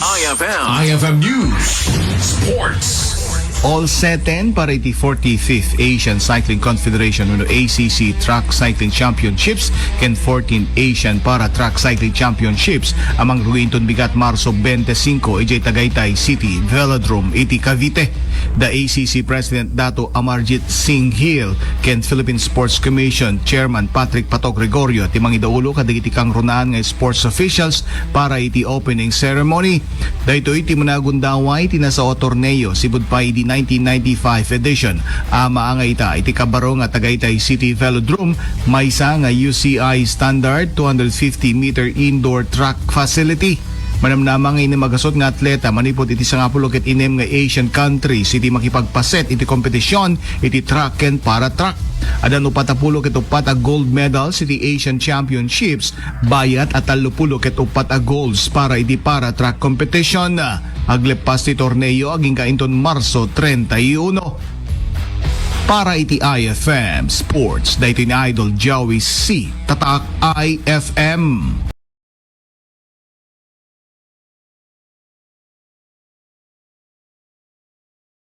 IFM News Sports. All seten para iti 45th Asian Cycling Confederation uno ACC Track Cycling Championships ken 14th Asian Para Track Cycling Championships amang ruinton bigat Marso 25 ijay Tagaytay City Velodrome iti Cavite. The ACC President Dato Amarjit Singh Hill ken Philippine Sports Commission Chairman Patrick Pato Gregorio timang idaulo kadagiti kang runaan nga sports officials para iti opening ceremony. Dahito iti managundaway tinasao torneo sibud pa iti 1995 edition. Ama nga ita iti kabaro nga Tagaytay City Velodrome maysa nga UCI standard 250 meter indoor track facility. Manamnamang ini magasot nga atleta manipod iti sangapulo ket inem nga Asian countries iti makipagpaset iti kompetisyon iti track ken para track. Adan upatapulo ket upat a gold medals iti Asian Championships bayat at 30 ket upat a golds para iti para track competition. Aglepas ti torneo aging kainton Marso 31. Para iti IFM Sports, dahito ni Idol Joey C. Tatak IFM.